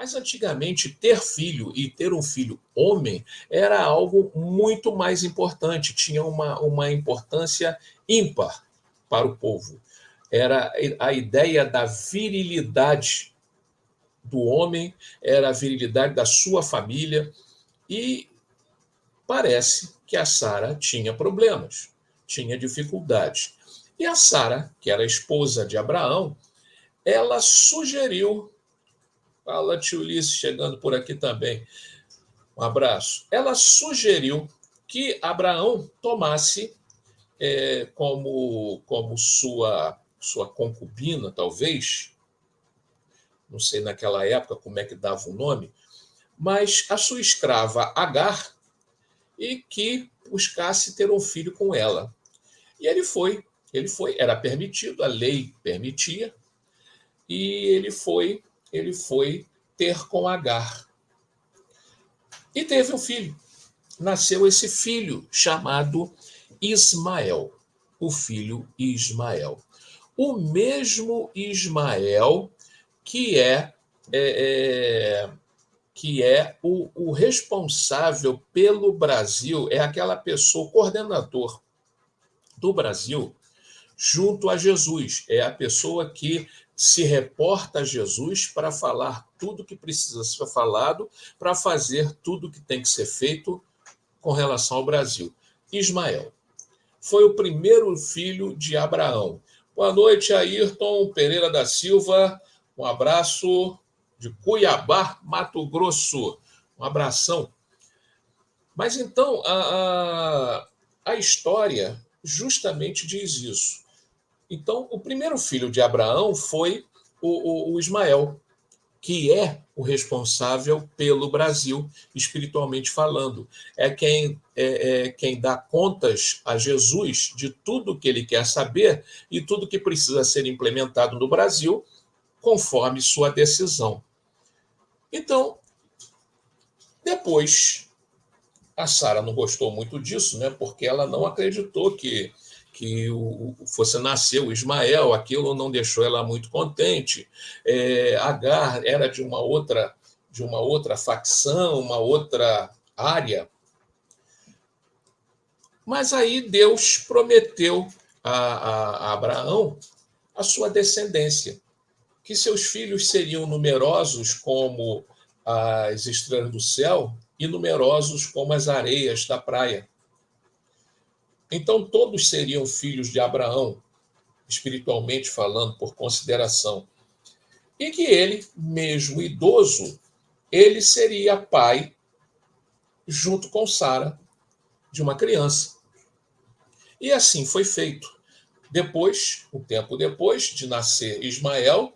Mas antigamente ter filho e ter um filho homem era algo muito mais importante, tinha uma importância ímpar para o povo. Era a ideia da virilidade do homem, era a virilidade da sua família, e parece que a Sara tinha problemas, tinha dificuldades. E a Sara, que era a esposa de Abraão, ela sugeriu, fala tio Ulisses chegando por aqui também, um abraço. Ela sugeriu que Abraão tomasse como sua concubina, talvez, não sei naquela época como é que dava o nome, mas a sua escrava Agar, e que buscasse ter um filho com ela. E ele foi, era permitido, a lei permitia, e ele foi ter com Agar. E teve um filho. Nasceu esse filho chamado Ismael, o filho Ismael. O mesmo Ismael que é o responsável pelo Brasil, é aquela pessoa, o coordenador do Brasil, junto a Jesus. É a pessoa que se reporta a Jesus para falar tudo que precisa ser falado, para fazer tudo que tem que ser feito com relação ao Brasil. Ismael foi o primeiro filho de Abraão. Boa noite, Ayrton Pereira da Silva. Um abraço de Cuiabá, Mato Grosso. Um abração. Mas então, a história justamente diz isso. Então, o primeiro filho de Abraão foi o Ismael, que é o responsável pelo Brasil, espiritualmente falando. É quem dá contas a Jesus de tudo que ele quer saber e tudo que precisa ser implementado no Brasil, conforme sua decisão. Então, depois, a Sara não gostou muito disso, né? Porque ela não acreditou que fosse nascer o Ismael, aquilo não deixou ela muito contente. Agar era de uma outra facção, uma outra área. Mas aí Deus prometeu a Abraão a sua descendência, que seus filhos seriam numerosos como as estrelas do céu e numerosos como as areias da praia. Então, todos seriam filhos de Abraão, espiritualmente falando, por consideração. E que ele, mesmo idoso, ele seria pai, junto com Sara, de uma criança. E assim foi feito. Depois, um tempo depois de nascer Ismael,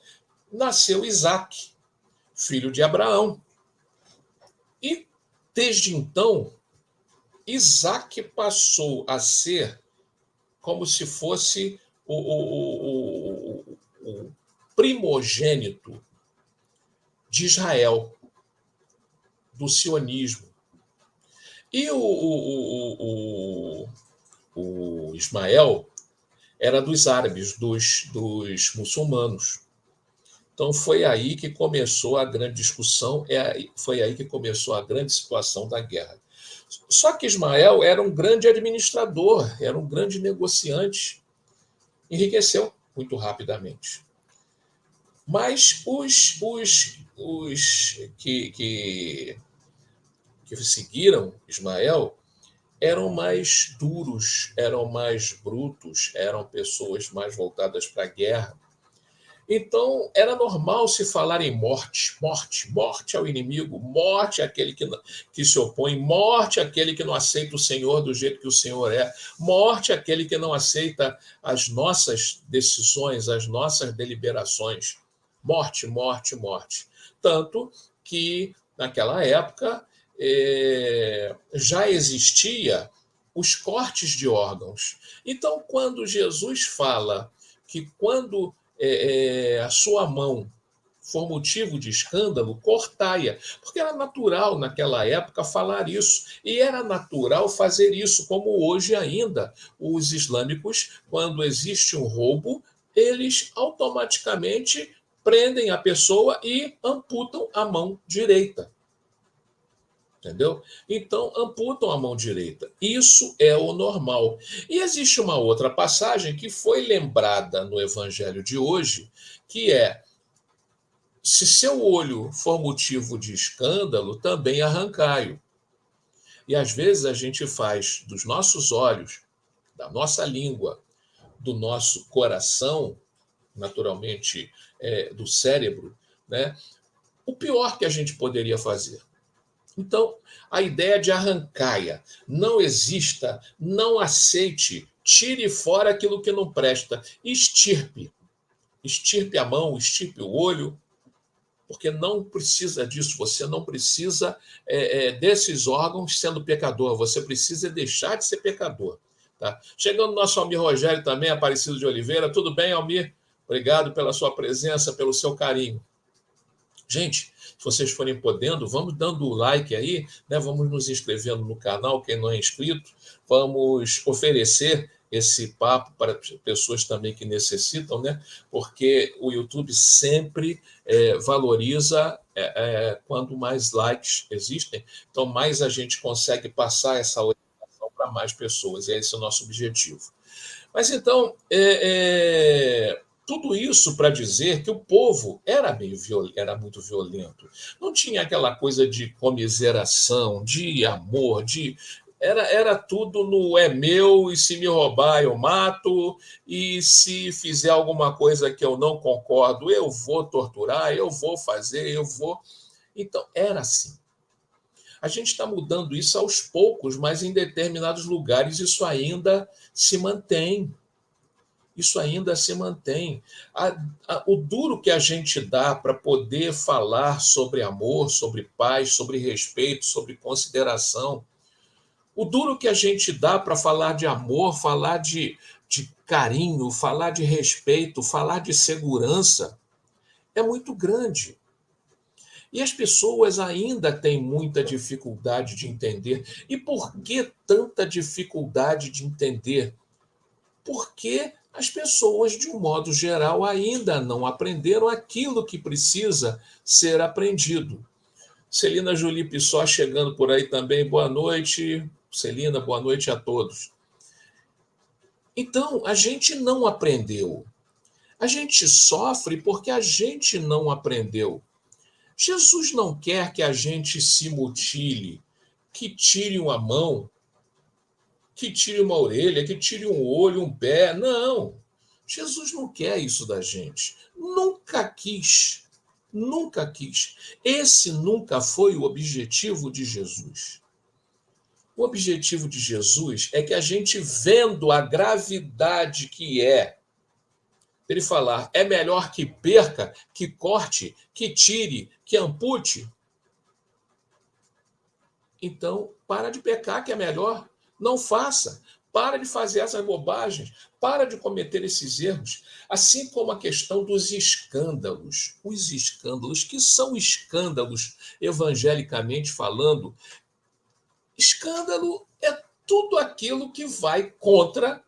nasceu Isaque, filho de Abraão. E, desde então, Isaque passou a ser como se fosse o primogênito de Israel, do sionismo. E o Ismael era dos árabes, dos muçulmanos. Então, foi aí que começou a grande discussão, foi aí que começou a grande situação da guerra. Só que Ismael era um grande administrador, era um grande negociante, enriqueceu muito rapidamente. Mas os que seguiram Ismael eram mais duros, eram mais brutos, eram pessoas mais voltadas para a guerra. Então, era normal se falar em morte, morte, morte ao inimigo, morte àquele que se opõe, morte àquele que não aceita o Senhor do jeito que o Senhor é, morte àquele que não aceita as nossas decisões, as nossas deliberações. Morte, morte, morte. Tanto que, naquela época, já existia os cortes de órgãos. Então, quando Jesus fala que quando a sua mão for motivo de escândalo, cortai-a. Porque era natural naquela época falar isso. E era natural fazer isso, como hoje ainda. Os islâmicos, quando existe um roubo, eles automaticamente prendem a pessoa e amputam a mão direita. Entendeu? Então, amputam a mão direita. Isso é o normal. E existe uma outra passagem que foi lembrada no evangelho de hoje, que é: se seu olho for motivo de escândalo, também arrancai-o. E às vezes a gente faz dos nossos olhos, da nossa língua, do nosso coração, naturalmente do cérebro, né, o pior que a gente poderia fazer. Então, a ideia de arrancaia, não exista, não aceite, tire fora aquilo que não presta, extirpe. Extirpe a mão, extirpe o olho, porque não precisa disso, você não precisa desses órgãos sendo pecador, você precisa deixar de ser pecador. Tá? Chegando o nosso Almir Rogério também, Aparecido de Oliveira. Tudo bem, Almir? Obrigado pela sua presença, pelo seu carinho. Gente, se vocês forem podendo, vamos dando o like aí, né? Vamos nos inscrevendo no canal, quem não é inscrito, vamos oferecer esse papo para pessoas também que necessitam, né? Porque o YouTube sempre valoriza quando mais likes existem, então mais a gente consegue passar essa orientação para mais pessoas, e esse é o nosso objetivo. Mas então, tudo isso para dizer que o povo era muito violento. Não tinha aquela coisa de comiseração, de amor, era tudo no é meu, e se me roubar eu mato, e se fizer alguma coisa que eu não concordo, eu vou torturar, eu vou fazer, eu vou. Então, era assim. A gente está mudando isso aos poucos, mas em determinados lugares isso ainda se mantém. Isso ainda se mantém. O duro que a gente dá para poder falar sobre amor, sobre paz, sobre respeito, sobre consideração, o duro que a gente dá para falar de amor, falar de carinho, falar de respeito, falar de segurança, é muito grande. E as pessoas ainda têm muita dificuldade de entender. E por que tanta dificuldade de entender? Porque as pessoas, de um modo geral, ainda não aprenderam aquilo que precisa ser aprendido. Celina Julie Pissó chegando por aí também. Boa noite, Celina, boa noite a todos. Então, a gente não aprendeu. A gente sofre porque a gente não aprendeu. Jesus não quer que a gente se mutile, que tire uma mão, que tire uma orelha, que tire um olho, um pé. Não. Jesus não quer isso da gente. Nunca quis. Nunca quis. Esse nunca foi o objetivo de Jesus. O objetivo de Jesus é que a gente, vendo a gravidade que é, ele falar, é melhor que perca, que corte, que tire, que ampute. Então, para de pecar, que é melhor. Não faça. Para de fazer essas bobagens. Para de cometer esses erros. Assim como a questão dos escândalos. Os escândalos, que são escândalos, evangelicamente falando. Escândalo é tudo aquilo que vai contra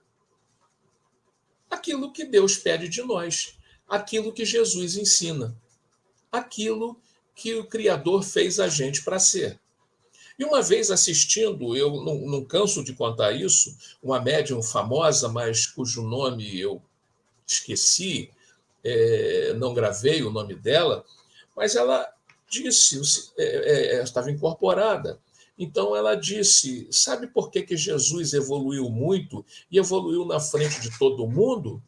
aquilo que Deus pede de nós, aquilo que Jesus ensina, aquilo que o Criador fez a gente para ser. E uma vez assistindo, eu não canso de contar isso, uma médium famosa, mas cujo nome eu esqueci, não gravei o nome dela, mas ela disse, estava incorporada. Então ela disse, sabe por que Jesus evoluiu muito e evoluiu na frente de todo mundo?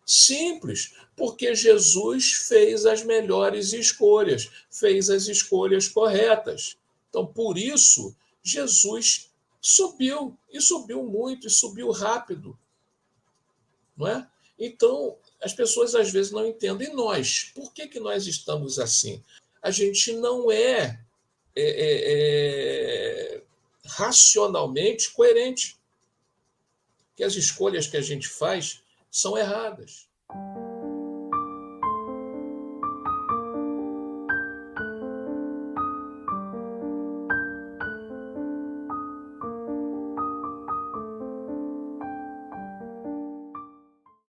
Simples, porque Jesus fez as melhores escolhas, fez as escolhas corretas. Então, por isso, Jesus subiu, e subiu muito, e subiu rápido. Não é? Então, as pessoas às vezes não entendem. Nós, por que nós estamos assim? A gente não é racionalmente coerente, que as escolhas que a gente faz são erradas.